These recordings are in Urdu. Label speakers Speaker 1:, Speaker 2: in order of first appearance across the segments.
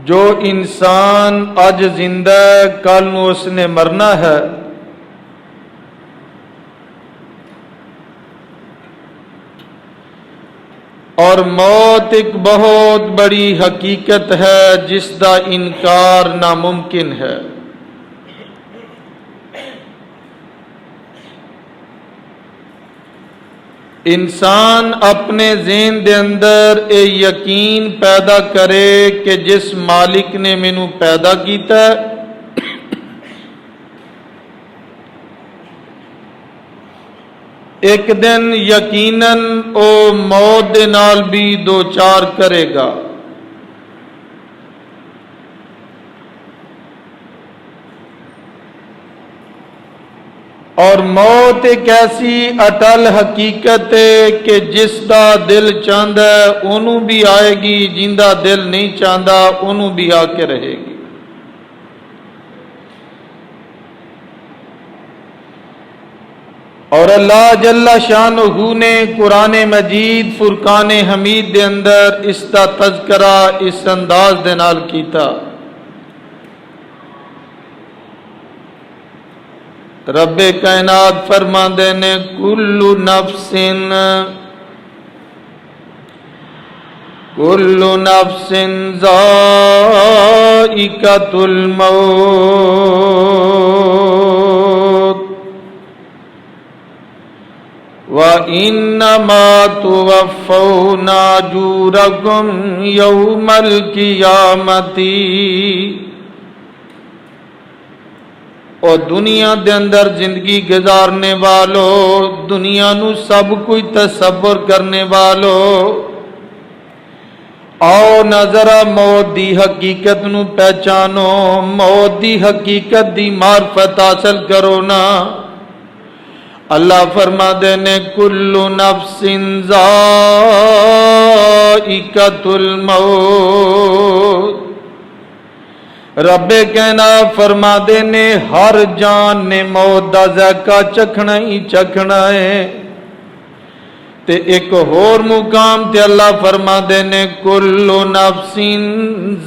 Speaker 1: جو انسان اج زندہ ہے کل نو اس نے مرنا ہے، اور موت ایک بہت بڑی حقیقت ہے جس دا انکار ناممکن ہے۔ انسان اپنے ذہن دے اندر اے یقین پیدا کرے کہ جس مالک نے مینوں پیدا کیتا ہے ایک دن یقیناً او موت دے نال بھی دو چار کرے گا۔ اور موت ایک ایسی اٹل حقیقت ہے کہ جس دا دل چاہتا ہے انہوں بھی آئے گی، جندہ دل نہیں چاہتا انہوں بھی آ کے رہے گی۔ اور اللہ جل شانہ نے قرآن مجید فرقان حمید دے اندر اس دا تذکرہ اس انداز دے نال کیتا۔ رب کائنات فرماندے نے کل نفس ذائقۃ الموت وَإِنَّمَا تُوَفَّوْنَ أُجُورَكُمْ يَوْمَ الْقِيَامَةِ۔ اور دنیا دے اندر زندگی گزارنے والو، دنیا نو سب کوئی تصور کرنے والو، آؤ نظرہ موت دی حقیقت نو پہچانو، موت دی حقیقت دی معرفت حاصل کرو نا۔ اللہ فرما دے نے کل نفس ذائقۃ الموت، رب کہنا فرما دے نے ہر جان نے موت دا ذائقہ چکھنا ہی چکھنا ہے۔ تے ایک اور مقام تے اللہ فرما دے نے کل نفس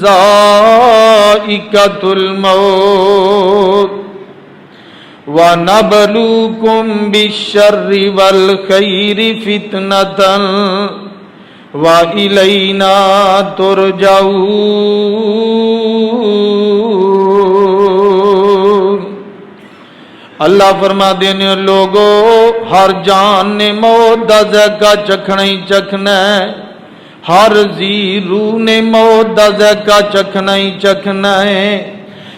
Speaker 1: ذائقۃ الموت وَنَبْلُوكُمْ بِالشَّرِّ وَالْخَيْرِ فِتْنَةً وَإِلَيْنَا تُرْجَعُونَ۔ اللہ فرما دینے لوگو ہر جان نے موت دا ذائقہ چکھنا ہی چکھنا ہے، ہر ذی روح نے موت دا ذائقہ چکھنا ہی چکھنا ہے۔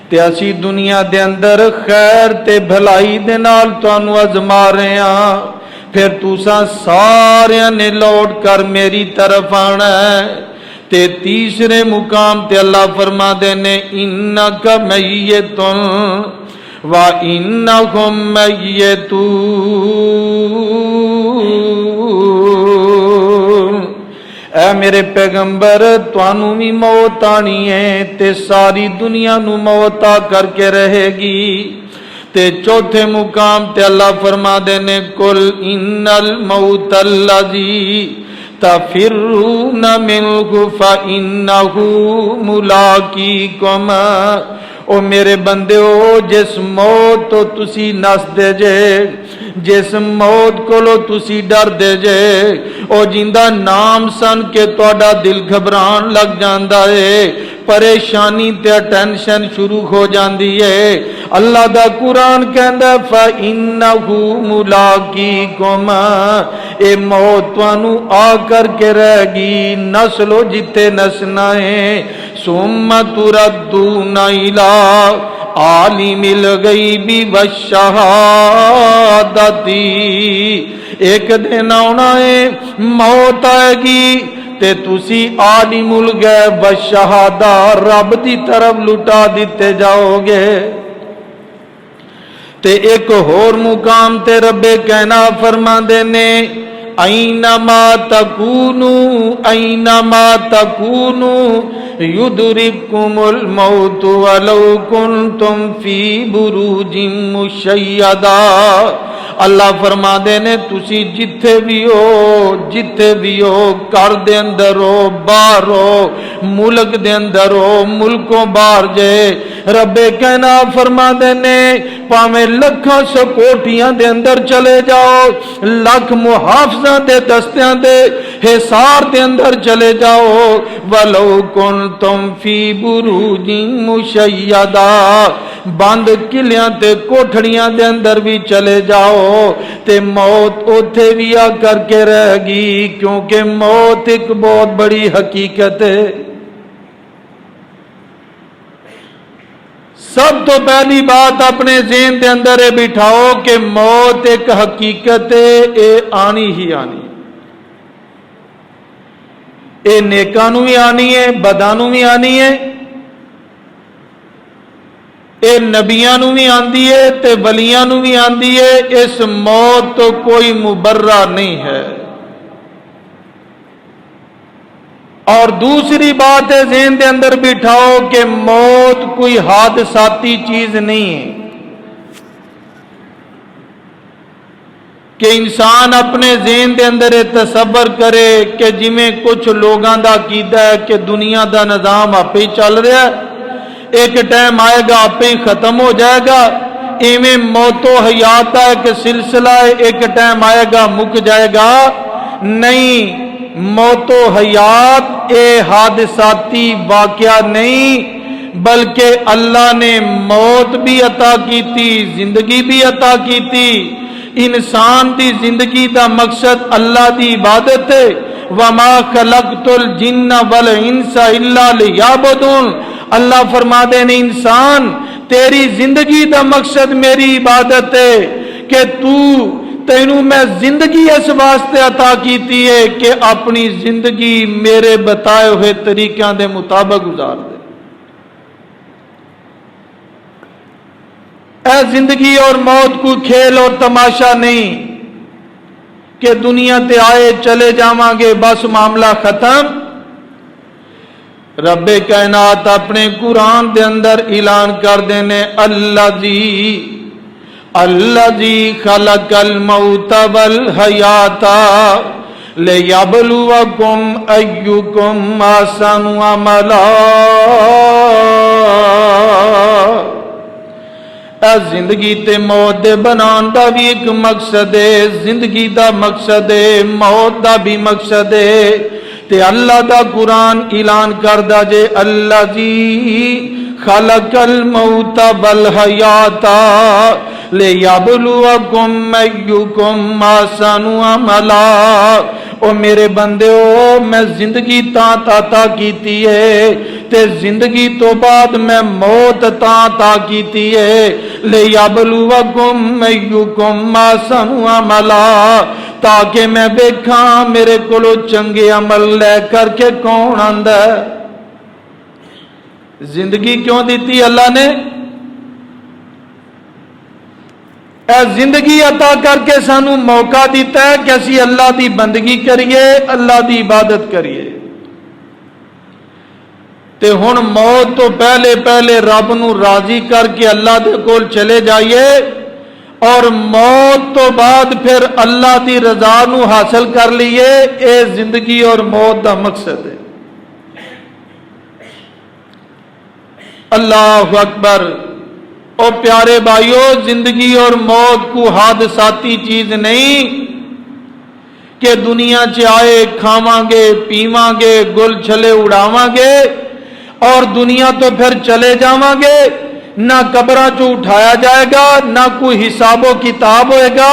Speaker 1: تے اسی دنیا دے اندر خیر تے بھلائی دے نال تانوں آزما رہے ہاں، پھر تساں سارے نے لوٹ کر میری طرف آنا ہے۔ تے تیسرے مقام تے اللہ فرما دے نے انک میت وانہم میتون۔ اے میرے پیغمبر توانوں بھی موت آنی ہے تے ساری دنیا نو موت آ کر کے رہے گی۔ تے چوتھے مقام تے اللہ فرما دے نے کل ان الموت الذی تفرون منہ فانہ ملاقیکم۔ او میرے بندیو جس موت تو تسی نس دے جے، جس موت کولو تسی ڈر دے جے، او جندہ نام سن کے تواڈا دل گھبران لگ جاندا ہے، پریشانی تے ٹینشن شروع ہو جاندی ہے۔ اللہ دا قرآن کہندا فَإِنَّهُ مُلَاقِيكُمْ، اے موت توانوں آ کر کے رہ گی، نسلو جتے نسنا ہے۔ ثُمَّ تُرَدُّونَ إِلَىٰ عَالِمِ الْغَيْبِ وَالشَّهَادَةِ، ایک دن آنا ہے موت آئے گی تے تسی عالم الغیب والشہادہ رب دی طرف لٹا دیتے جاؤ گے۔ تے ایک اور مقام تے رب کہنا فرما دینے اینما تکونو یدرککم الموت ولو کنتم فی بروج مشیدہ۔ اللہ فرما دے نے تسی جتھے بھی ہو گھر دے اندر ہو باہر ہو ملک دے اندر ہو ملکوں باہر جے رب کہنا فرما دے نے پاویں لکھاں سکوٹیاں دے اندر چلے جاؤ لکھ محافظاں دے دستیاں دے حصار دے اندر چلے جاؤ ولو کنتم فی بروج مشیدہ بند قلعیاں تے کوٹھڑیاں دے اندر بھی چلے جاؤ تے موت اوتھے بھی آ کر کے رہ گی کیونکہ موت ایک بہت بڑی حقیقت ہے سب تو پہلی بات اپنے ذہن دے اندر بٹھاؤ کہ موت ایک حقیقت ہے اے آنی ہی آنی اے نیکاں نوں بھی آنی ہے بداں نوں بھی آنی ہے اے نبیاں نوں بھی آندی ہے تے ولیاں نوں بھی آندی ہے اس موت تو کوئی مبرہ نہیں ہے اور دوسری بات ہے ذہن دے اندر بٹھاؤ کہ موت کوئی حادثاتی چیز نہیں ہے کہ انسان اپنے ذہن دے اندر تصور کرے کہ جویں کچھ لوگاں دا عقیدہ ہے کہ دنیا دا نظام آپ ہی چل رہا ہے ایک ٹائم آئے گا آپ ہی ختم ہو جائے گا ایویں موت و حیات کا ایک سلسلہ ہے ایک ٹائم آئے گا مک جائے گا نہیں موت و حیات اے حادثاتی واقعہ نہیں بلکہ اللہ نے موت بھی عطا کی تھی زندگی بھی عطا کی تھی انسان دی زندگی دا مقصد اللہ دی عبادت ہے وما خلقت الجن والانس الا لیعبدون اللہ فرما دے نے انسان تیری زندگی دا مقصد میری عبادت ہے کہ تینوں میں زندگی اس واسطے عطا کیتی ہے کہ اپنی زندگی میرے بتائے ہوئے طریقوں دے مطابق گزار دے اے زندگی اور موت کو کھیل اور تماشا نہیں کہ دنیا تے آئے چلے جاواں گے بس معاملہ ختم رب کائنات اپنے قرآن دے اندر اعلان کر دینے الذی خلق الموت والحیات لیبلوکم ایکم احسن عملا زندگی تے موت دے بنان دا بھی ایک مقصد ہے زندگی دا مقصد ہے موت دا بھی مقصد ہے تے اللہ دا قرآن اعلان کردہ جے الذی خلق الموت والحیات لیبلوکم ایکم احسن عملا او میرے بندے او میں زندگی عطا کیتی ہے تے زندگی تو بعد میں موت عطا کیتی ہے لیبلوکم ایکم احسن عملا تاکہ میں دیکھاں میرے کولو چنگے عمل لے کر کے کون آندا ہے زندگی کیوں دیتی اللہ نے اے زندگی عطا کر کے سانو موقع دیتا ہے کہ اسی اللہ دی بندگی کریے اللہ دی عبادت کریے تے ہن موت تو پہلے رب نو راضی کر کے اللہ دے کول چلے جائیے اور موت تو بعد پھر اللہ دی رضا نو حاصل کر لیے اے زندگی اور موت دا مقصد ہے اللہ اکبر او پیارے بھائیو زندگی اور موت کو حادثاتی چیز نہیں کہ دنیا چ آئے کھاواں گے پیواں گے گل چھلے اڑاواں گے اور دنیا تو پھر چلے جاواں گے نہ قبراں چ اٹھایا جائے گا نہ کوئی حساب و کتاب ہوئے گا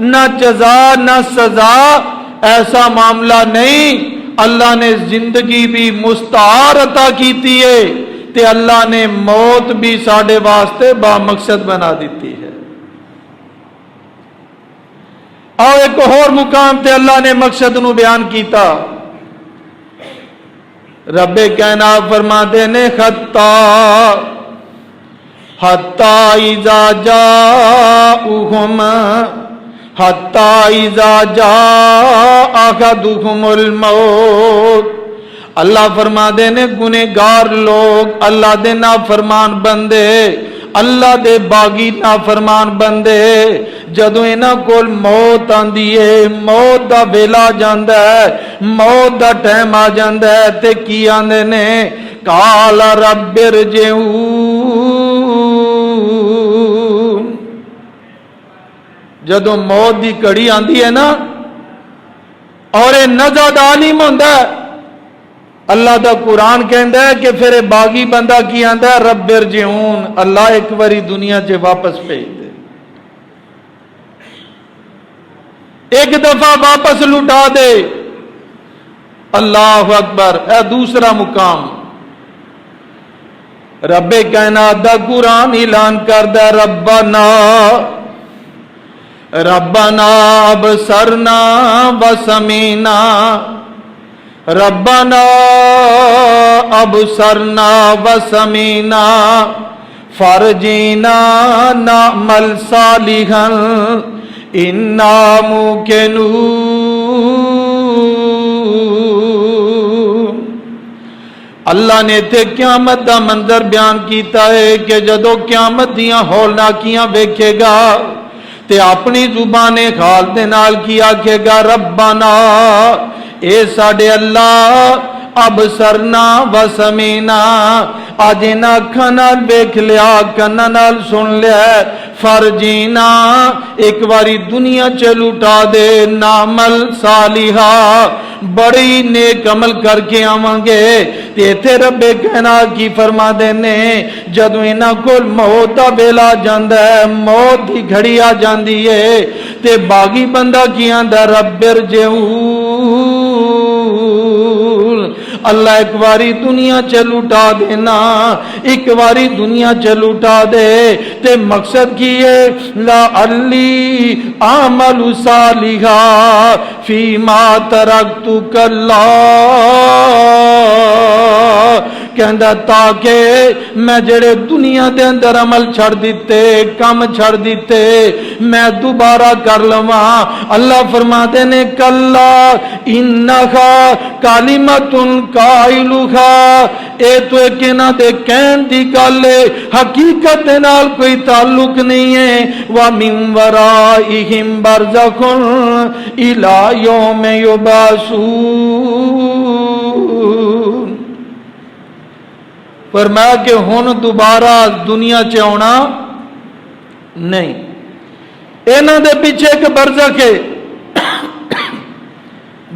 Speaker 1: نہ جزا نہ سزا ایسا معاملہ نہیں اللہ نے زندگی بھی مستعار عطا کیتی ہے تے اللہ نے موت بھی ساڈے واسطے با مقصد بنا دیتی ہے اور ایک اور مقام تے اللہ نے مقصد نو بیان کیتا رب کائنات فرماتے نے حتی اذا جاؤہم حتی اذا جاء احدہم الموت اللہ فرما دے نے گنہگار لوگ اللہ دے نافرمان بندے اللہ دے باغی نافرمان بندے جدوں انہاں کول موت آندی ہے، موت دا ویلا جاندا ہے، موت دا ٹائم آ جاندا ہے تے کی آندے نے قال رب ارجعون۔ جدوں موت دی گھڑی آندی ہے نا اور یہ نزد عالم ہوندا ہے، اللہ دا قرآن کہندا ہے کہ پھر باغی بندہ کی آندا ہے رب ارجعون، اللہ ایک باری دنیا چ واپس بھیج دے، ایک دفعہ واپس لٹا دے۔ اللہ اکبر، اے دوسرا مقام رب کائنات دا قرآن اعلان کردا ربنا ربنا ابصرنا وسمعنا، ربنا ابصرنا وسمعنا فرجعنا نعمل صالحا انا موقنون۔ اللہ نے تے قیامت دا منظر بیان کیتا ہے کہ جدو قیامت دیاں ہولناکیاں ویکھے گا تے اپنی زبان خال دے نال کی آکھے گا ربنا اے ساڈے اللہ ابصرنا وسمعنا، اج انہاں اکھاں نال ویکھ لیا، کناں نال سن لیا، فرجینا ایک واری دنیا چ لٹا دے، نعمل صالحا بڑی نیک عمل کر کے آواں گے۔ تے ایتھے رب کائنات کی فرما دے نے جدوں انہاں کول موت دا ویلا جاندا ہے، موت دی گھڑی آ جاندی ہے تے باغی بندہ کی آندا رب ارجعون، اللہ ایک واری دنیا چ لٹا دینا، ایک واری دنیا چ لٹا دے تے مقصد کی ہے لعلی اعمل صالحا فیما ترکت کلا، کہندا تاکہ میں جڑے دنیا دے اندر عمل چھڑ دیتے، کم چھڑ دیتے، میں دوبارہ کر لواں۔ اللہ فرماتے نے کلا انہا کلمۃ قائلھا، اے تو ایک انہاں دے کہن دی گل ہے، حقیقت دے نال کوئی تعلق نہیں ہے۔ وَمِن وَرَائِهِمْ بَرْزَخٌ إِلَى يَوْمِ يُبْعَثُونَ۔ فرمایا کہ ہن دوبارہ دنیا چ آنا نہیں، انہاں دے پیچھے ایک برزخ ہے۔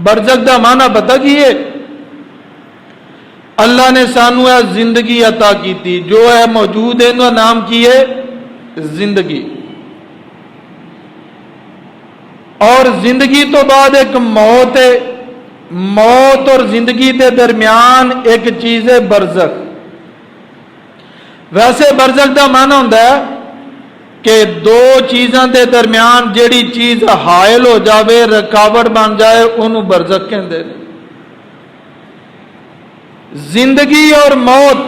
Speaker 1: برزخ دا معنی پتہ کی ہے؟ اللہ نے سانو ہے زندگی عطا کی تھی، جو ہے موجود ہے انہاں نام کی ہے زندگی، اور زندگی تو بعد ایک موت ہے، موت اور زندگی کے درمیان ایک چیز ہے برزخ۔ ویسے برزخ دا معنی ہوتا ہے کہ دو چیزاں دے درمیان جیڑی چیز حائل ہو جاوے، رکاوٹ بن جائے، انہوں برزخ کہندے ہیں۔ زندگی اور موت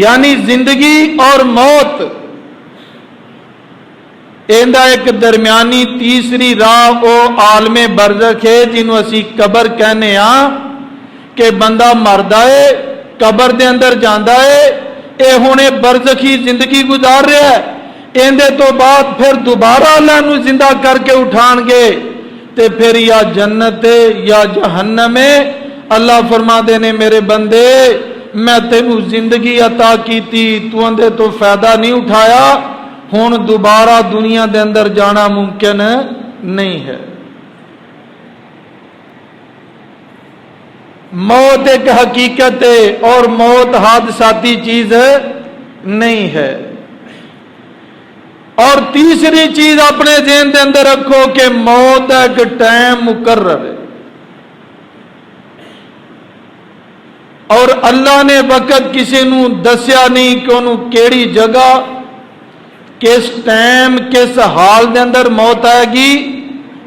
Speaker 1: یعنی زندگی اور موت ایندا ایک درمیانی تیسری راہ او عالم برزخ ہے جنہوں اسی قبر کہنے ہاں، کہ بندہ مردا ہے، قبر دے اندر جاندا ہے، اے ہونے برزخی زندگی گزار رہا ہے، ایندے تو بعد پھر دوبارہ اللہ نو زندہ کر کے اٹھان گے تے پھر یا جنت یا جہنم ہے۔ اللہ فرما دے نے میرے بندے میں تینوں زندگی عطا کی تھی، تو اندے تو فائدہ نہیں اٹھایا، ہن دوبارہ دنیا دے اندر جانا ممکن نہیں ہے۔ موت ایک حقیقت ہے اور موت حادثاتی چیز نہیں ہے۔ اور تیسری چیز اپنے ذہن دے اندر رکھو کہ موت ایک ٹائم مقرر ہے، اور اللہ نے وقت کسی نو دسیا نہیں کہ انہوں کیڑی جگہ کس ٹائم کس حال دے اندر موت آئے گی،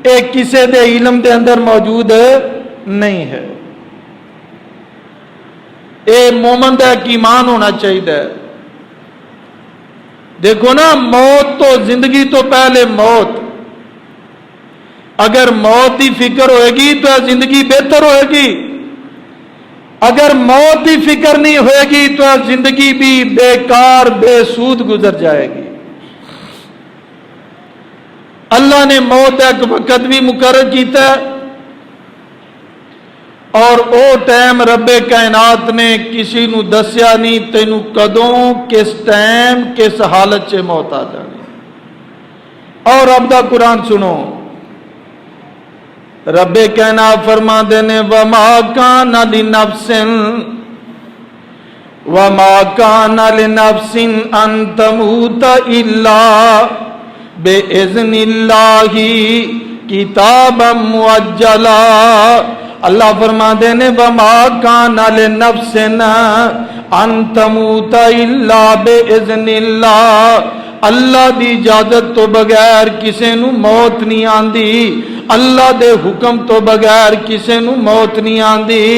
Speaker 1: اے کسے دے علم دے اندر موجود نہیں ہے۔ اے مومن دا ایمان ہونا چاہیے۔ دیکھو نا، موت تو زندگی تو پہلے موت، اگر موت کی فکر ہوئے گی تو زندگی بہتر ہوئے گی، اگر موت کی فکر نہیں ہوئے گی تو زندگی بھی بیکار بے سود گزر جائے گی۔ اللہ نے موت ایک وقت بھی مقرر کیتا ہے، اور او ٹائم رب کائنات نے کسی نو دسیا نہیں تینوں کدوں کس ٹائم کس حالت سے موت آ جانی۔ اور رب دا قرآن سنو، رب کائنات فرما دینے وما کان لنفس ان تموت الا بِإِذْنِ اللَّهِ کتابا مؤجلا۔ اللہ فرما دینے وما کان لنفس ان تموت الا بِإِذْنِ اللَّهِ، اللہ دی اجازت تو بغیر کسے نو موت نہیں آندی، اللہ دے حکم تو بغیر کسے نو موت نہیں آندی۔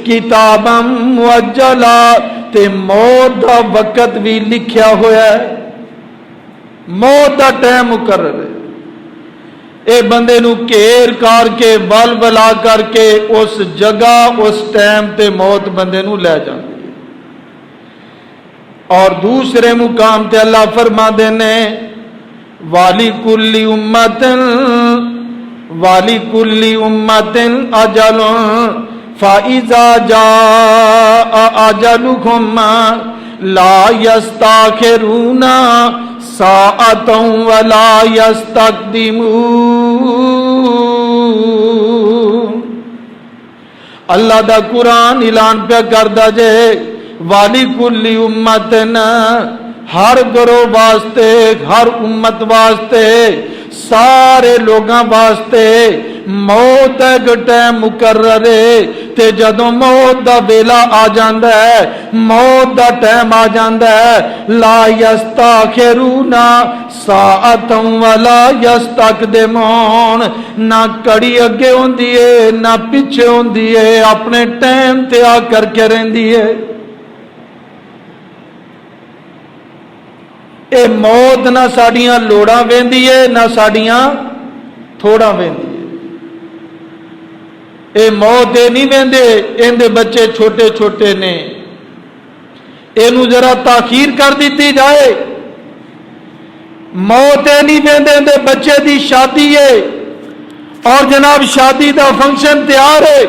Speaker 1: کتابا مؤجلا، تے موت دا وقت بھی لکھیا ہوا ہے، موت دا ٹائم مقرر ہے۔ اے بندے نو گھیر کر کے ول ولا کر کے اس جگہ اس ٹائم تے موت بندے نو لے جاندی ہے۔ اور دوسرے مقام تے اللہ فرما دینے وَلِكُلِّ أُمَّةٍ أَجَلٌ فَإِذَا جَاءَ أَجَلُهُمْ لَا يَسْتَأْخِرُونَ سَاعَةً وَلَا يَسْتَقْدِمُونَ۔ اللہ دا قرآن اعلان پہ کردہ جے وَلِكُلِّ أُمَّةٍ، ہر گروہ واسطے، ہر امت واسطے، سارے لوگاں واسطے موت ایک ٹائم مقرر ہے۔ تے جدوں موت دا ویلا آ جاندا ہے، موت دا ٹائم آ جاندا ہے، لا یستاخرون ساعتا ولا یستقدمون، نہ کڑی اگے ہوندی ہے نہ پیچھے ہوندی ہے، اپنے ٹائم تے آ کر کے رہندی ہے۔ اے موت نہ ساڈیاں لوڑاں ویندی ہے نہ ساڈیاں تھوڑاں ویندی ہے۔ اے موت اے نہیں ویندے ایندے بچے چھوٹے چھوٹے نے، اینو ذرا تاخیر کر دیتی جائے۔ موت اے نہیں ویندے ایندے بچے دی شادی ہے اور جناب شادی دا فنکشن تیار ہے،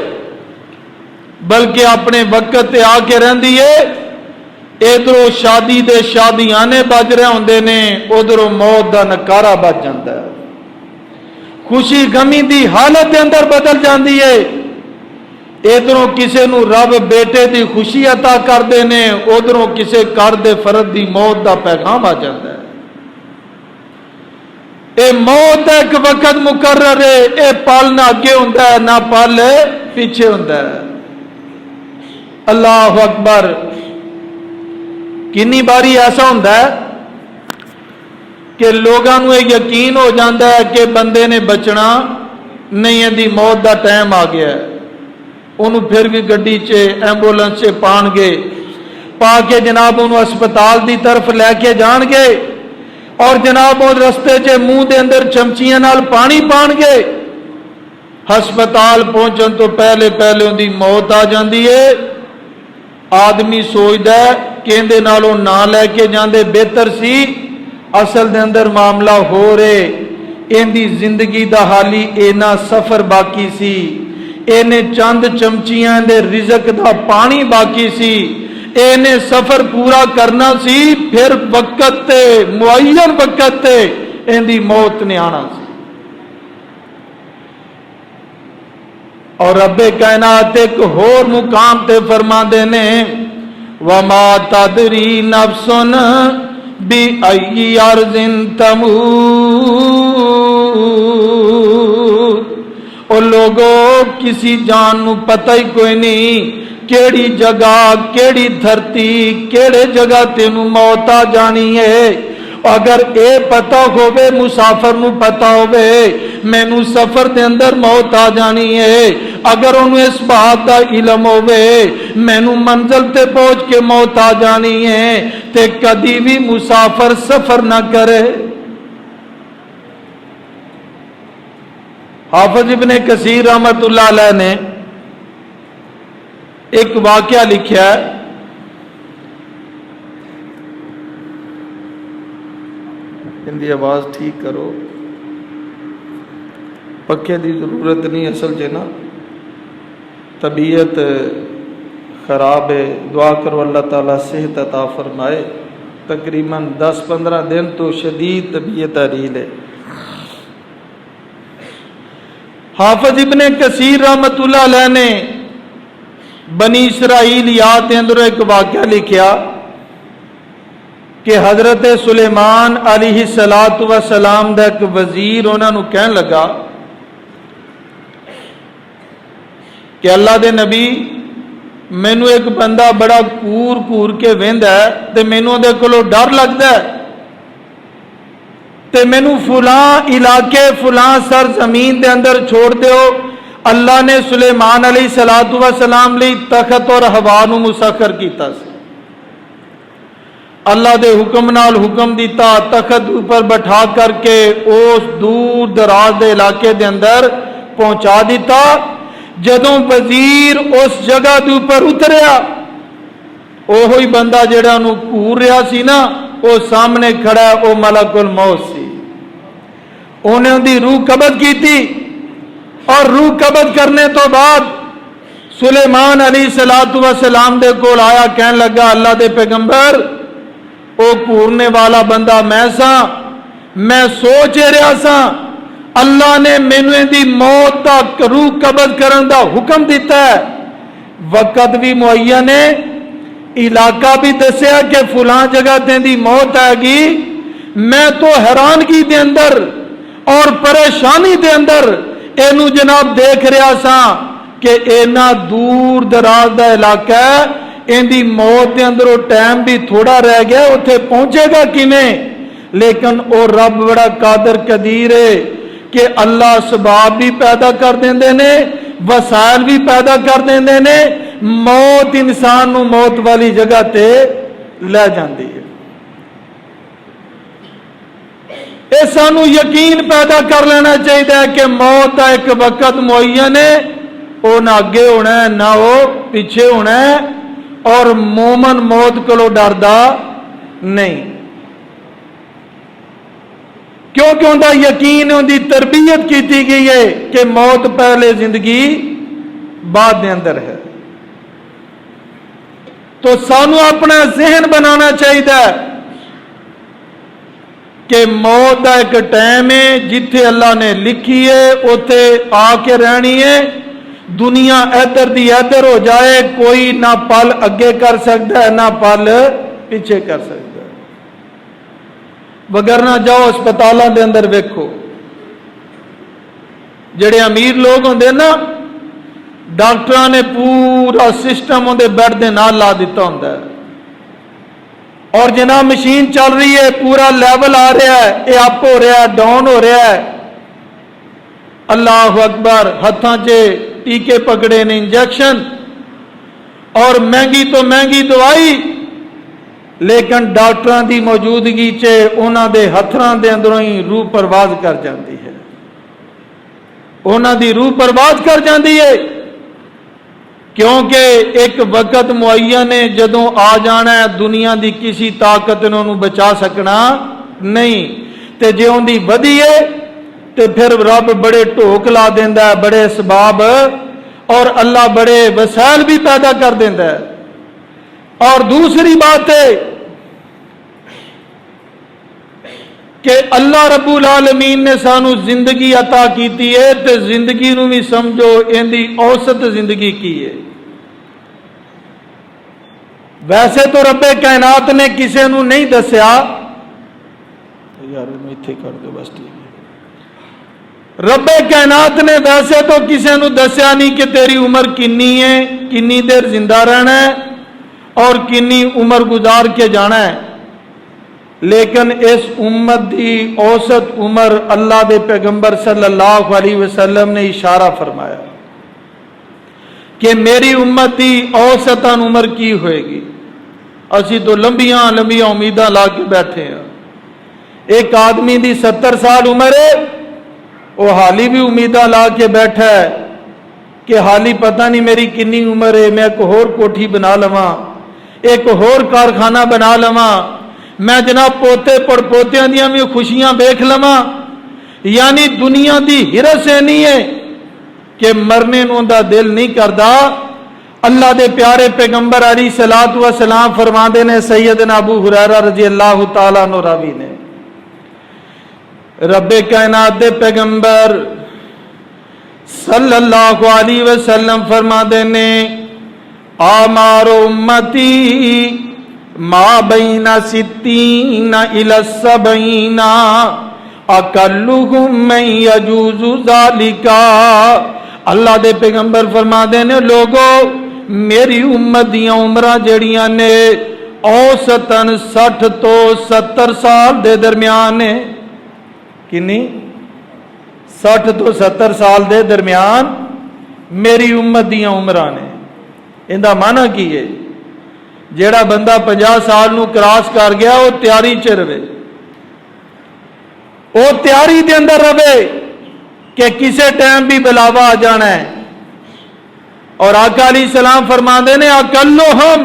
Speaker 1: بلکہ اپنے وقت تے آ کے رہندی ہے۔ ادھروں شادی دے شادیانے بج رہے ہوندے نے، ادھروں موت دا نکارا بج جاندا ہے، خوشی غمی دی حالت دے اندر بدل جاندی ہے۔ ادھروں کسے نو رب بیٹے دی خوشی عطا کر دینے، ادھروں کسے کر دے فرد دی موت دا پیغام آ جاندا ہے۔ اے موت ایک وقت مقرر ہے، اے پل نہ اگے ہوندا ہے نہ پل پیچھے ہوندا ہے۔ اللہ اکبر! کنی باری ایسا ہوندا ہے کہ لوگاں نو یقین ہو جاندا ہے کہ بندے نے بچنا نہیں، اندی موت دا ٹائم آ گیا ہے، انہوں پھر بھی گڈی چے ایمبولنس چے پان گے، پا کے جناب انہوں اسپتال دی طرف لے کے جان گے، اور جناب وہ رستے چے منہ دے اندر چمچیاں نال پانی پان گے۔ ہسپتال پہنچن تو پہلے پہلے ان دی موت آ جاندی ہے۔ آدمی سوچدا ہے کہ اندے نالوں نہ لے کے جاندے بہتر سی، اصل دے اندر معاملہ ہو رہے ان دی زندگی دا حالی اینا سفر باقی سی، اینے چند چمچیاں دے رزق دا پانی باقی سی، اینے سفر پورا کرنا سی، پھر وقت تے معین وقت تے ان دی موت نے آنا سی۔ اور رب کائنات ایک ہور مقام تے فرما دینے وما تدری نفس بِأَيِّ أَرْضٍ تَمُوتُ، اور لوگوں کسی جان نو پتہ ہی کوئی نہیں کیڑی جگہ کیڑی دھرتی کیڑے جگہ تینو موت آ جانی ہے۔ اگر اے پتہ ہوئے مسافر نو پتہ ہوئے مینو سفر دے اندر موت آ جانی ہے، اگر انہوں اس بات دا علم ہوئے مینو منزل تے پہنچ کے موت آ جانی ہے، تے کدی بھی مسافر سفر نہ کرے۔ حافظ ابن کثیر رحمت اللہ علیہ نے ایک واقعہ لکھا ہے، ان کی آواز ٹھیک کرو، پکھے دی ضرورت نہیں، اصل چ نا طبیعت خراب ہے، دعا کرو اللہ تعالیٰ صحت عطا فرمائے، تقریباً 10-15 دن تو شدید طبیعت حریل ہے۔ حافظ ابن کثیر رحمت اللہ علیہ نے بنی اسرائیلیات کے اندر ایک واقعہ لکھا کہ حضرت سلیمان علیہ السلام دا ایک وزیر انہوں نے کہن لگا کہ اللہ دے نبی، مینو ایک بندہ بڑا کور کے ویندا ہے تے مینو دے کولوں ڈر لگدا ہے، تے مینو فلاں علاقے فلاں سرزمین دے اندر چھوڑ دیو۔ اللہ نے سلیمان علیہ السلام لئی تخت اور ہوا نو مسخر کیتا سی، اللہ دے حکم نال حکم دیتا، تخت اوپر بٹھا کر کے اس دور دراز دے علاقے دے اندر پہنچا دیتا۔ جدوں وزیر اس جگہ دے اوپر اتریا، اوہی بندہ جڑا نو گھور رہا سی نا، وہ سامنے کھڑا ہے، وہ ملک الموت سی۔ انہیں دی روح قبض کی تھی، اور روح قبض کرنے تو بعد سلیمان علیہ السلام دے کول آیا، کہن لگا اللہ دے پیغمبر، وہ گھورنے والا بندہ میں سا، میں سوچ رہا سا اللہ نے مینوں دی موت تک روح قبض کرن دا حکم دیتا ہے، وقت بھی معین ہے، علاقہ بھی دسیا کہ فلاں جگہ تے دی موت آئے گی۔ میں تو حیرانگی دے اندر اور پریشانی دے اندر اینو جناب دیکھ رہا سا کہ اینا دور دراز دا علاقہ ہے، این دی موت دے اندر وہ ٹائم بھی تھوڑا رہ گیا، اتھے پہنچے گا کیویں؟ لیکن او رب بڑا قادر قدیر ہے کہ اللہ اسباب بھی پیدا کر دیندے نے، وسائل بھی پیدا کر دیندے نے، موت انسان نو موت والی جگہ تے لے جاندی ہے۔ اے سانو یقین پیدا کر لینا چاہیے کہ موت کا ایک وقت معین ہے، وہ نہ اگے ہونا ہے نہ وہ پیچھے ہونا ہے، اور مومن موت کو ڈردا نہیں، کیونکہ ان کا یقین ان کی تربیت کی گئی ہے کہ موت پہلے زندگی بعد دے اندر ہے۔ تو سانو اپنا ذہن بنانا چاہیے کہ موت کا ایک ٹائم ہے، جتھے اللہ نے لکھی ہے اوتھے آ کے رہنی ہے۔ دنیا ادھر دی ادھر ہو جائے، کوئی نہ پل اگے کر سکتا ہے نہ پل پیچھے کر سکتا ہے۔ وگرنہ جاؤ اسپتالوں دے اندر ویکھو، جڑے امیر لوگ ہوندے نا، ڈاکٹراں نے پورا سسٹم اندے بیڈ دے نال لا دیتا ہوندا ہے، اور جناب مشین چل رہی ہے، پورا لیول آ رہا ہے، یہ اپ ہو رہا ہے، ڈاؤن ہو رہا ہے، اللہ اکبر، ہتھاں چے ٹیکے پکڑے نے، انجیکشن اور مہنگی تو مہنگی دوائی، لیکن ڈاکٹراں دی موجودگی چے انہاں دے ہتھراں دے اندروں ہی روح پرواز کر جاندی ہے، انہاں دی روح پرواز کر جاندی ہے، کیونکہ ایک وقت معین ہے جدوں آ جانا ہے، دنیا دی کسی طاقت نے انہوں بچا سکنا نہیں، تے جے ان دی ودی ہے تے پھر رب بڑے ٹوک لا دیندا ہے، بڑے اسباب اور اللہ بڑے وسائل بھی پیدا کر دیندا ہے۔ اور دوسری بات ہے کہ اللہ رب العالمین نے سانو زندگی عطا کیتی ہے، تے زندگی نو بھی سمجھو ان دی اوسط زندگی کی ہے۔ ویسے تو رب کائنات نے کسے نو نہیں دسیا، یار ایتھے کر دو بس ٹھیک ہے، رب کائنات نے ویسے تو کسے نو دسیا نہیں کہ تیری عمر کنی ہے، کنی دیر زندہ رہنا ہے اور کنی عمر گزار کے جانا ہے، لیکن اس امت دی اوسط عمر اللہ دے پیغمبر صلی اللہ علیہ وسلم نے اشارہ فرمایا کہ میری امت دی اوسطاً عمر کی ہوئے گی۔ اسی تو لمبیاں لمبیاں امیداں لا کے بیٹھے ہیں۔ ایک آدمی دی 70 سال عمر ہے، وہ حالی بھی امیداں لا کے بیٹھا ہے کہ حالی پتہ نہیں میری کنی عمر ہے، میں ایک اور کوٹھی بنا لواں، ایک اور کارخانہ بنا لواں، میں جناب پوتے پڑ پوتیاں دیاں بھی خوشیاں دیکھ لواں. یعنی دنیا دی ہرس نہیں ہے کہ مرنے نوں دا دل نہیں کردا. اللہ دے پیارے پیغمبر علیہ الصلوۃ والسلام فرماندے نے، سیدنا ابو ہریرہ رضی اللہ تعالیٰ عنہ راوی نے، رب کائنات دے پیغمبر صلی اللہ علیہ وسلم فرماندے نے، آمار امتی ما بین 60 الی 70 اقلہم من یجوز ذالک. اللہ دے پیغمبر فرماندے نے، لوگو میری امت دیاں عمرہ جڑیاں نے اوسطاً 60 تو 70 سال دے درمیان نے. کنی؟ 60 تو 70 سال دے درمیان میری امت دیاں عمرہ نے. ان دا معنی کی ہے؟ جیڑا بندہ 50 سال نو کراس کر گیا وہ تیاری چ رہے، وہ تیاری دے اندر رہے کہ کسے ٹائم بھی بلاوا آ جانا ہے. اور آقا علیہ السلام فرماندے نے، اکلو ہم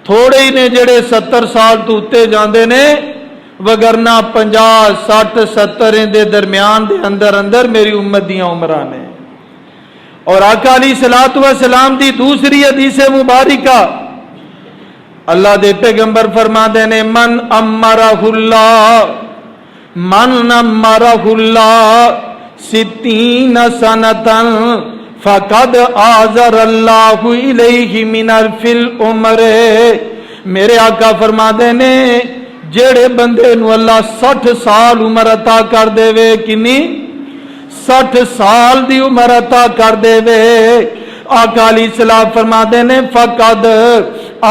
Speaker 1: تھوڑے ہی نے جڑے 70 سال تو اتے جاندے نے، وگرنہ 50 60 70 دے درمیان دے اندر میری امت دیاں عمرہ نے. اور آقا علیہ الصلوۃ والسلام دی دوسری حدیث مبارکہ اللہ دے پیغمبر فرماندے نے، من امرہ اللہ 60 سنتاً فقد آذر اللہ الیہ من الفی العمر. میرے آقا فرماندے نے، جیڑے بندے نو اللہ 60 سال عمر عطا کر دے وے، کنی 60 سال دی عمر عطا کر دے وے، آقا علیہ السلام فرماندے نے، فقد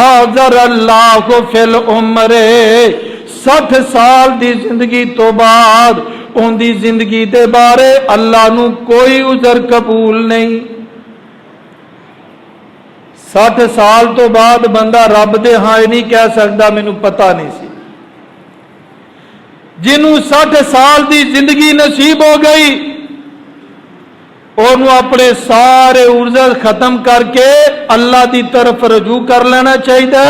Speaker 1: آذر اللہ فی العمر. 60 سال دی زندگی تو بعد ان دی زندگی دے بارے اللہ نو کوئی عذر قبول نہیں. 60 سال تو بعد بندہ رب دے ہاں نہیں کہہ سکتا مینوں پتہ نہیں سی. جنوں 60 سال دی زندگی نصیب ہو گئی، انہوں اپنے سارے عذر ختم کر کے اللہ دی طرف رجوع کر لینا چاہیے،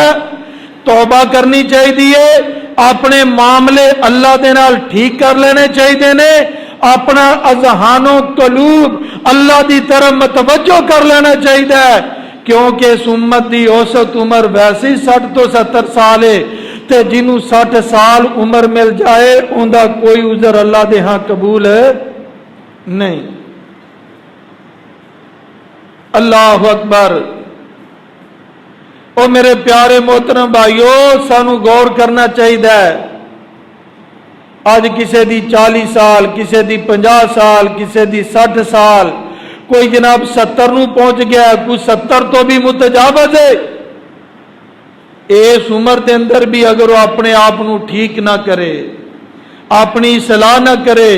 Speaker 1: توبہ کرنی چاہیے، اپنے معاملے اللہ دے نال ٹھیک کر لینے چاہیے نے، اپنا اذہان و قلوب اللہ دی طرف متوجہ کر لینا چاہیے. کیونکہ اس امت دی اوسط عمر ویسے 60 تو 70 سال ہے، تے جنوں 60 سال عمر مل جائے ان دا کوئی عذر اللہ دے ہاں قبول نہیں. اللہ اکبر. او میرے پیارے محترم بھائیو، سانو غور کرنا چاہیے. آج کسے دی 40 سال، کسے دی 50 سال، کسے دی 60 سال، کوئی جناب 70 نو پہنچ گیا، کوئی 70 تو بھی متجاوز ہے. اس عمر دے اندر بھی اگر وہ اپنے آپ نو ٹھیک نہ کرے، اپنی اصلاح نہ کرے،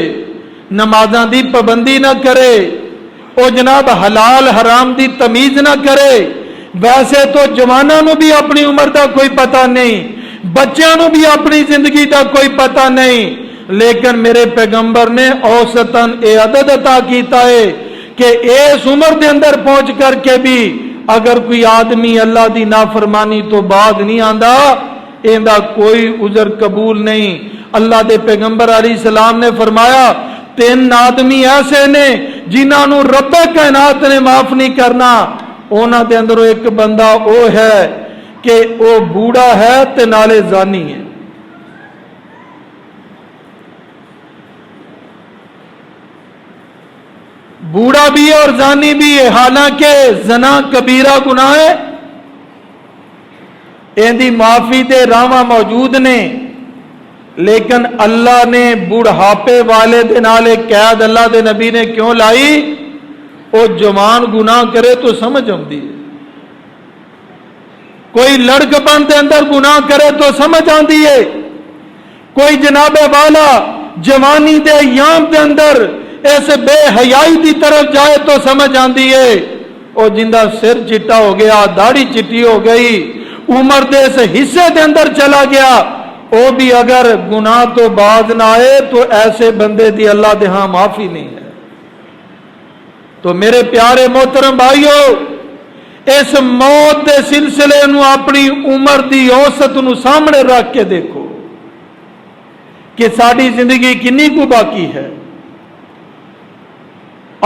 Speaker 1: نمازاں دی پابندی نہ کرے، وہ جناب حلال حرام دی تمیز نہ کرے. ویسے تو جوانوں نو بھی اپنی عمر دا کوئی پتہ نہیں، بچیاں نو بھی اپنی زندگی دا کوئی پتہ نہیں، لیکن میرے پیغمبر نے اوسطاً اے عدد عطا کیتا ہے کہ اس عمر دے اندر پہنچ کر کے بھی اگر کوئی آدمی اللہ دی نافرمانی تو بعد نہیں آندا، ایندا کوئی عذر قبول نہیں. اللہ دے پیغمبر علیہ السلام نے فرمایا، 3 آدمی ایسے نے جنہاں نو رب کائنات نے معاف نہیں کرنا. انہاں دے اندر ایک بندہ او ہے کہ او بوڑھا ہے تے نالے زانی ہے. بوڑھا بھی ہے اور زانی بھی ہے، حالانکہ زنا کبیرہ گناہ ہے، ایندی معافی دے راواں موجود نے، لیکن اللہ نے بڑھاپے والے دے نالے قید اللہ دے نبی نے کیوں لائی؟ وہ جوان گناہ کرے تو سمجھ آتی ہے، کوئی لڑکپن دے اندر گناہ کرے تو سمجھ آتی ہے، کوئی جناب والا جوانی دے ایام دے اندر ایسے بے حیائی دی طرف جائے تو سمجھ آتی ہے. وہ جندہ سر چٹا ہو گیا، داڑھی چٹی ہو گئی، عمر دے اس حصے دے اندر چلا گیا، وہ بھی اگر گناہ تو باز نہ آئے تو ایسے بندے دی اللہ دے ہاں معافی نہیں ہے. تو میرے پیارے محترم بھائیو، اس موت کے سلسلے نو اپنی عمر دی اوسط نو سامنے رکھ کے دیکھو کہ ساری زندگی کنی کو باقی ہے۔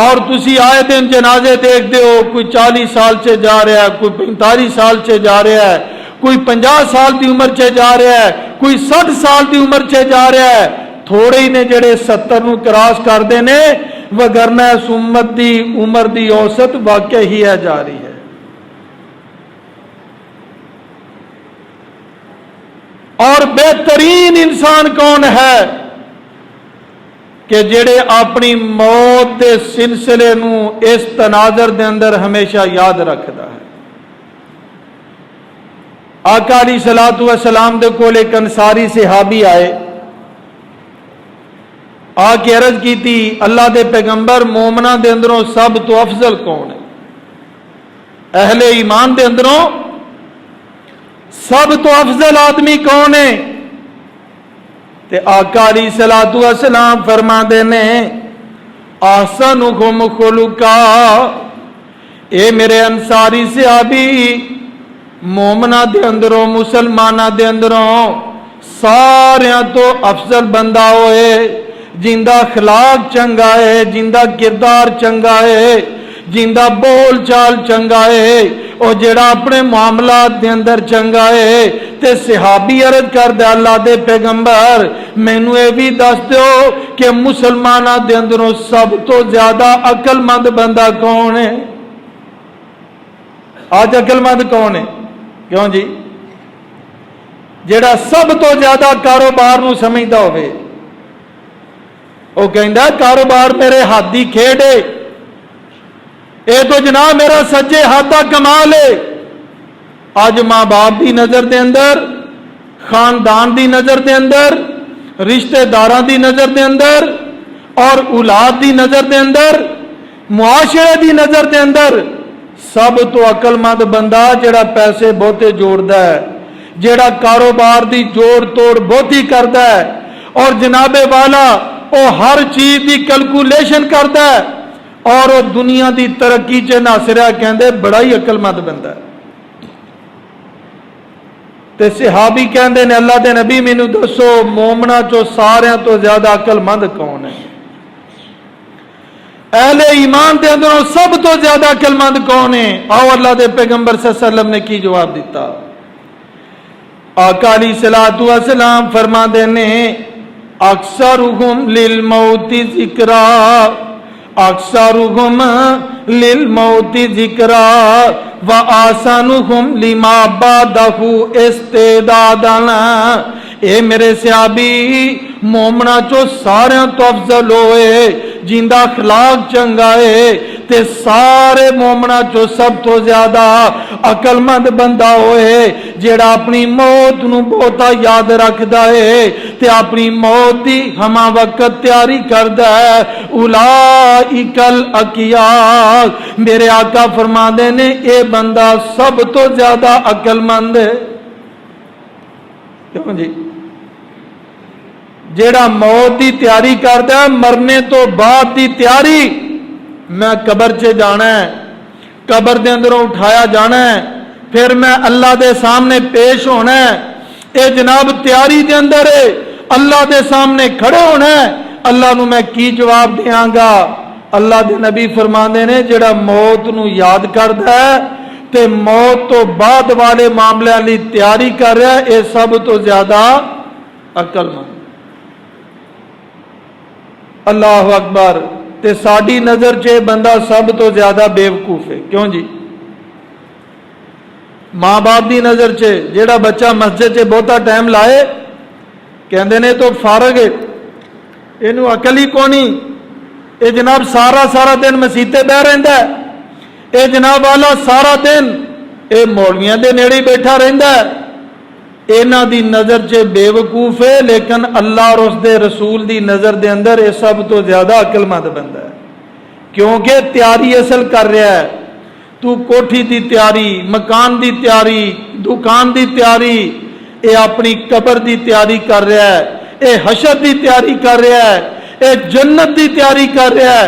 Speaker 1: اور تسی آئے دن جنازے دیکھتے ہو، کوئی 40 سال سے جا رہا ہے، کوئی 45 سال سے جا رہا ہے، کوئی 50 سال دی عمر سے جا رہا ہے، کوئی 60 سال دی عمر سے جا رہا ہے، تھوڑے ہی نے جڑے 70 نو کراس کر دینے، وگرنہ اس امت دی عمر دی اوسط واقع ہی ہے جا رہی ہے۔ اور بہترین انسان کون ہے کہ جڑے اپنی موت دے سلسلے نو اس تناظر دے اندر ہمیشہ یاد رکھدا ہے۔ آقا علیہ الصلوۃ والسلام دے کول ایک انصاری صحابی آئے، آ کے عرض کی تھی، اللہ دے پیغمبر، مومنہ دے اندروں سب تو افضل کون ہے؟ اہل ایمان دے اندروں سب تو افضل آدمی کون ہے؟ تے آقا علیہ الصلوۃ والسلام فرما دینے، احسنکم خلقا، اے میرے انصاری صحابی، مومنہ دے اندروں، مسلمانہ دے اندروں ساریاں تو افضل بندہ ہوئے جندہ اخلاق چنگا ہے، جندہ کردار چنگا ہے، جندہ بول چال چنگا ہے، اور جڑا اپنے معاملات دے اندر چنگا ہے۔ تے صحابی عرض کر دے، اللہ دے پیغمبر، مینوں اے بھی دس دیو کہ مسلمانہ دے اندروں سب تو زیادہ عقل مند بندہ کون ہے؟ آج عقل مند کون ہے؟ کیوں جی؟ جڑا سب تو زیادہ کاروبار نو سمجھدا ہوئے، وہ کہندا کاروبار میرے ہاتھ دی کھیڈ ہے، اے تو جناب میرا سجے ہاتھ دا کمال ہے۔ آج ماں باپ دی نظر دے اندر، خاندان دی نظر دے اندر، رشتہ داراں دی نظر دے اندر، اور اولاد دی نظر دے اندر، معاشرے دی نظر دے اندر سب تو عقل مند بندہ جڑا پیسے بہتے جوڑدا ہے، جڑا کاروبار دی جوڑ توڑ بہتی کردا ہے، اور جناب والا وہ ہر چیز دی کیلکولیشن کردا ہے، اور وہ دنیا دی ترقی چ ناصرہ کہندے بڑا ہی عقل مند بندہ ہے۔ تے صحابی کہندے نے، اللہ دے نبی مینوں دسو مومنہ چو ساریاں تو زیادہ عقل مند کون ہے؟ اہل ایمان دے اندروں سب تو زیادہ عقل مند کون ہے؟ آؤ اللہ دے پیغمبر صلی اللہ علیہ وسلم نے کی جواب دیتا۔ آقا علیہ الصلوۃ والسلام فرما دینے، اکثرہم للموت ذکرا، اکثرہم للموت ذکرا وآسانہم لما بعدہ استعدادا۔ اے میرے صحابی، مومنہ چو سارے تو افضل ہوئے جندہ اخلاق چنگا ہے، تے سارے مومنہ چو سب تو زیادہ عقل مند بندہ ہوئے جیڑا اپنی موت نو بہتا یاد رکھدا ہے تے اپنی موت دی ہما وقت تیاری کردا ہے۔ اولئک الاقیاء، میرے آقا فرما دے نے اے بندہ سب تو زیادہ عقل مند ہے۔ کیوں جی؟ جیڑا موت دی تیاری کردا ہے، مرنے تو بعد دی تیاری، میں قبر چے جانا ہے، قبر دے اندروں اٹھایا جانا ہے، پھر میں اللہ دے سامنے پیش ہونا ہے، اے جناب تیاری دے اندر ہے، اللہ دے سامنے کھڑے ہونا ہے، اللہ نو میں کی جواب دیاں گا؟ اللہ دے نبی فرماندے نے جڑا موت نو یاد کردا ہے تے موت تو بعد والے معاملے لی تیاری کر رہا ہے، اے سب تو زیادہ عقل مند۔ اللہ اکبر۔ تے ساڈی نظر چے بندہ سب تو زیادہ بیوقوف ہے۔ کیوں جی؟ ماں باپ دی نظر چے جیڑا بچہ مسجد چے بہتا ٹائم لائے کہندے نے تو فارغ ہے، اینو عقل ہی کونی، اے جناب سارا دن مسیتے بہ رہندا ہے، اے جناب والا سارا دن اے مولویاں دے نیڑے بیٹھا رہندا ہے، اینا دی نظر چے بے وقوف ہے، لیکن اللہ اور اس دے رسول دی نظر دے اندر اے سب تو زیادہ عقل مند بندہ ہے، کیونکہ تیاری اصل کر رہا ہے۔ تو کوٹھی دی تیاری، مکان دی تیاری، دکان دی تیاری، اے اپنی قبر دی تیاری کر رہا ہے، اے حشر دی تیاری کر رہا ہے، اے جنت دی تیاری کر رہا ہے،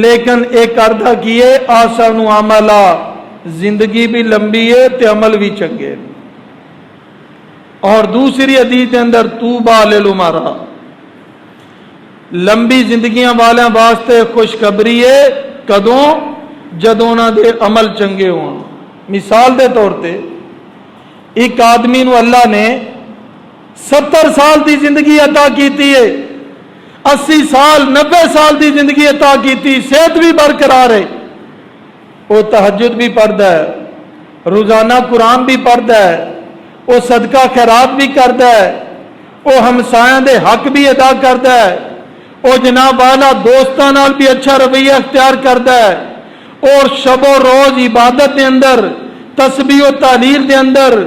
Speaker 1: لیکن ایک کردا کیے آسن عملا زندگی بھی لمبی ہے تے عمل بھی چنگے. اور دوسری حدیث کے اندر طوبیٰ للعمراء لمبی زندگیاں والوں واسطے خوشخبری ہے کدوں جدوں انہاں دے عمل چنگے ہون. مثال دے طور تے ایک آدمی نو اللہ نے 70 سال دی زندگی عطا کیتی ہے, 80 سال 90 سال دی زندگی عطا کیتی, صحت بھی برقرار ہے, وہ تہجد بھی پڑھتا ہے, روزانہ قرآن بھی پڑھتا ہے, وہ صدقہ خیرات بھی کرتا ہے, وہ ہمسایاں دے حق بھی ادا کرتا ہے, وہ جناب والا دوستاں نال بھی اچھا رویہ اختیار کرتا ہے, اور شب و روز عبادت دے اندر, تسبیح و تحلیل دے اندر,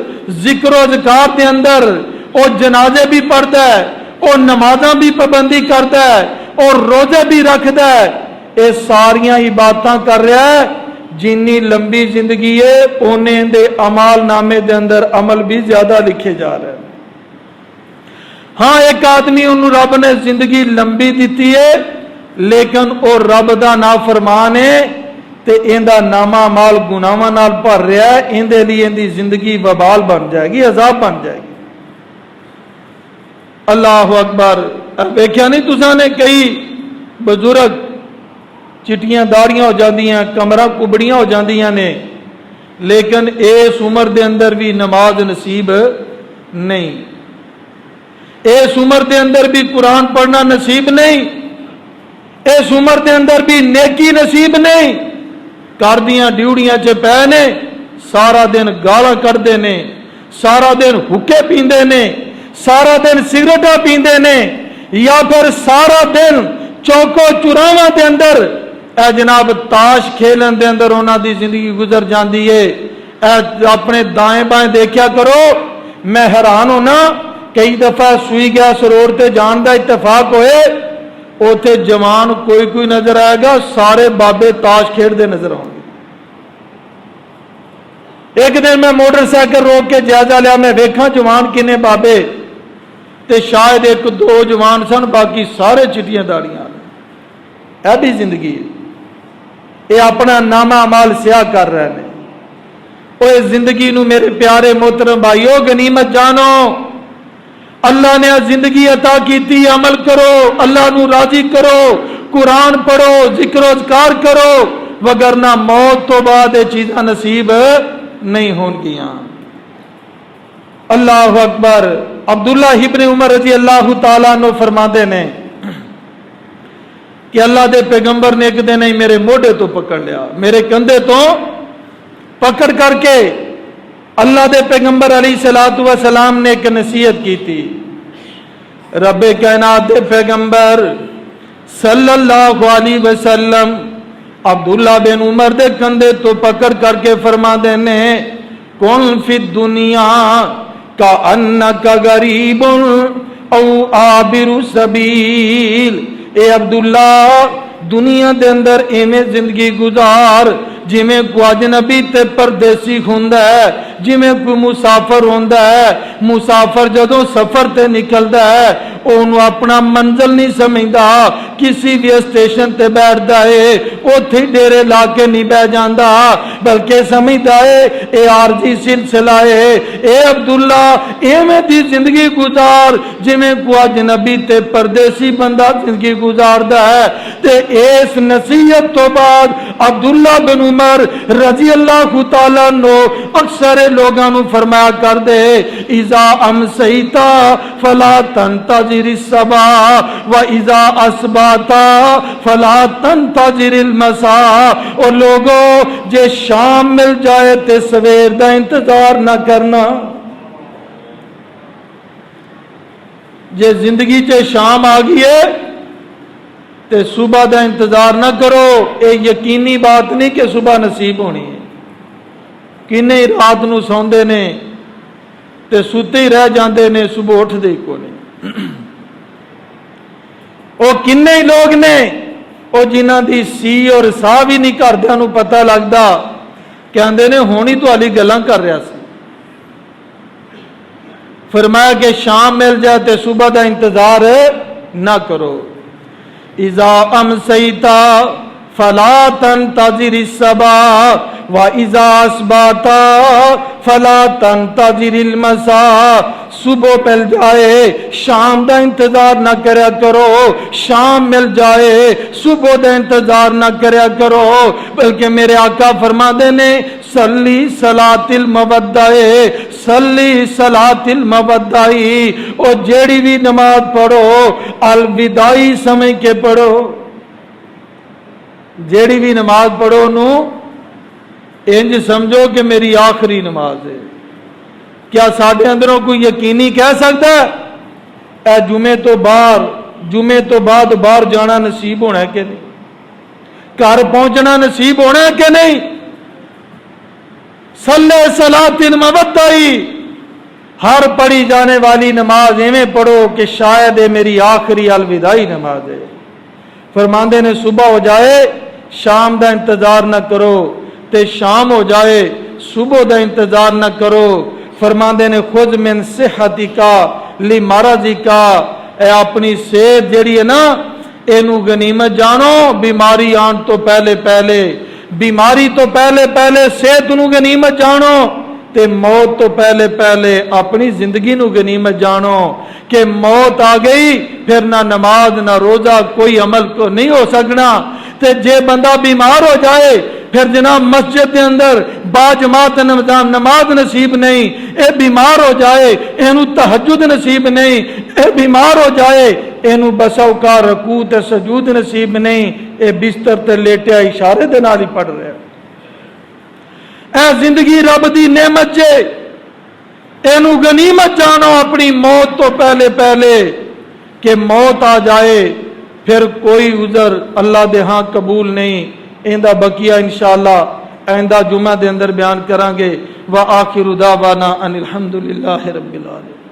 Speaker 1: ذکر و اذکار دے اندر وہ جنازے بھی پڑھتا ہے, اور نمازاں بھی پابندی کرتا ہے, اور روزے بھی رکھتا ہے. یہ ساریاں عبادتاں کر رہا ہے. جنی لمبی زندگی ہے اونے دے اعمال نامے دے اندر عمل بھی زیادہ لکھے جا رہے ہیں. ہاں ایک آدمی انہوں رب نے زندگی لمبی دیتی ہے لیکن وہ رب دا نافرمان ہے تے ایندا نامہ مال گناہاں نال بھر رہا ہے, ایندے لیے ایندی زندگی وبال بن جائے گی, عذاب بن جائے گی. اللہ اکبر. ویکھیا نہیں تساں نے کئی بزرگ چٹیاں داڑیاں ہو جاندیاں, کمرہ کبڑیاں ہو جاندیاں نے, لیکن اس عمر دے اندر بھی نماز نصیب نہیں, اس عمر دے اندر بھی قرآن پڑھنا نصیب نہیں, اس عمر دے اندر بھی نیکی نصیب نہیں. کر دیاں ڈیوڑیاں چ پے نے, سارا دن گالاں کردے نے, سارا دن حکے پیندے نے, سارا دن سگریٹاں پیندے نے, یا پھر سارا دن چوکو چوراواں دے اندر اے جناب تاش کھیلن دے اندر انہاں دی زندگی گزر جاندی ہے. اے اپنے دائیں بائیں دیکھیا کرو. میں حیران ہونا, کئی دفعہ سوئی گیا سرور تے جان دا اتفاق ہوئے, اوتھے جوان کوئی نظر آئے گا, سارے بابے تاش کھیڑ دے نظر آؤں گے. ایک دن میں موٹر سائیکل روک کے جائزہ لیا, میں ویکھاں جوان کنے بابے, تے شاید 1-2 جوان سن, باقی سارے چٹیاں داڑیاں. اے بھی زندگی ہے, یہ اپنا نامہ اعمال سیاہ کر رہے ہیں. وہ اس زندگی نو میرے پیارے محترم بھائیو غنیمت جانو. اللہ نے زندگی عطا کیتی, عمل کرو, اللہ نو راضی کرو, قرآن پڑھو, ذکر و اذکار کرو, وگرنہ موت تو بعد یہ چیزاں نصیب نہیں ہون گیاں. اللہ اکبر. عبداللہ ابن عمر رضی اللہ تعالیٰ عنہ فرماندے نے کہ اللہ دے پیغمبر نے ایک دن ہی میرے موڈے تو پکڑ لیا, میرے کندھے تو پکڑ کر کے اللہ دے پیغمبر علیہ الصلوۃ والسلام نے ایک نصیحت کی تھی. رب کائنات دے پیغمبر صلی اللہ علیہ وسلم عبداللہ بن عمر دے کندھے تو پکڑ کر کے فرماندے نے, کن فی الدنیا کا انک غریب او عابر سبیل. اے عبداللہ دنیا دے اندر ایویں زندگی گزار جویں کوئی اجنبی تے پردیسی ہوندا ہے, جویں کوئی مسافر ہوندا ہے. مسافر جدوں سفر تے نکلدا ہے اونوں اپنا منزل نہیں سمجھدا, کسی بھی اسٹیشن تے بیٹھدا ہے, اوتھے ڈیرے لا کے نہیں بیٹھ جاندا, بلکہ سمجھدا ہے اے عارضی سلسلہ ہے. اے عبداللہ ایویں دی زندگی گزار جویں کوئی اجنبی تے پردیسی بندہ زندگی گزاردا ہے. تے اس نصیحت تو بعد عبداللہ بن عمر رضی اللہ تعالیٰ عنہ اکثر لوگاں نو فرمایا کر دے, اذا امسیتا فلا تنتظر الصباح و اذا اصبحتا فلا تنتظر المساء. اور لوگوں جے شام مل جائے تے سویر دا انتظار نہ کرنا. جے زندگی چے شام آ گئی ہے تے صبح دا انتظار نہ کرو. اے یقینی بات نہیں کہ صبح نصیب ہونی ہے. کنے رات نو سوندے نے تے ستے ہی رہ جاندے نے, صبح اٹھ دے کو نہیں. او کنے لوگ نے او جنہاں دی سی اور سا بھی نہیں گھردیاں نو پتہ لگدا, کہندے نے ہونی تو علی گلاں کر رہا سی. فرمایا کہ شام مل جائے تے صبح دا انتظار نہ کرو. اذا امسیتا فلا تنتظر الصباح وَإِذَا أَصْبَحْتَ فَلَا تَنْتَظِرِ الْمَسَاءَ، صبح مل جائے شام دا انتظار نہ کریا کرو، شام مل جائے صبح دا انتظار نہ کریا کرو، بلکہ میرے آقا فرماتے نے صلی صلاۃ المودع، صلی صلاۃ المودع، او جیڑی بھی نماز پڑھو الوداعی سمجھ کے پڑھو، جیڑی بھی نماز پڑھو نو انج سمجھو کہ میری آخری نماز ہے۔ کیا ساڈے اندروں کوئی یقینی کہہ سکتا ہے اے جمعے تو بعد باہر جانا نصیب ہونا ہے کہ نہیں، گھر پہنچنا نصیب ہونا ہے کہ نہیں؟ صلی صلاۃ المودع، ہر پڑھی جانے والی نماز ایویں پڑھو کہ شاید یہ میری آخری الوداعی نماز ہے۔ فرماندے نے صبح ہو جائے شام دا انتظار نہ کرو، تے شام ہو جائے صبح دا انتظار نہ کرو۔ فرماندے نے خود من صحتک لمرضک، اے اپنی صحت جڑی ہے نا اینو غنیمت جانو، بیماری آن تو پہلے بیماری تو پہلے صحت نو غنیمت جانو، تے موت تو پہلے اپنی زندگی نو غنیمت جانو کہ موت آ گئی پھر نہ نماز نہ روزہ کوئی عمل کو نہیں ہو سکنا۔ تے جے بندہ بیمار ہو جائے پھر جناب مسجد کے اندر با جماعت نماز نصیب نہیں، اے بیمار ہو جائے اینو تہجد نصیب نہیں، اے بیمار ہو جائے اینو بس اوقات رکوع تے سجود نصیب نہیں، اے بستر تے لیٹیا اشارے دے نال ہی پڑھ رہا ہے۔ اے زندگی رب دی نعمت جے، اینو غنیمت جانو اپنی موت تو پہلے کہ موت آ جائے پھر کوئی عذر اللہ دے ہاں قبول نہیں۔ ایندہ بقیہ انشاءاللہ آئندہ جمعہ دے اندر بیان کریں گے۔ وآخر دعوانا ان الحمدللہ رب العالمین۔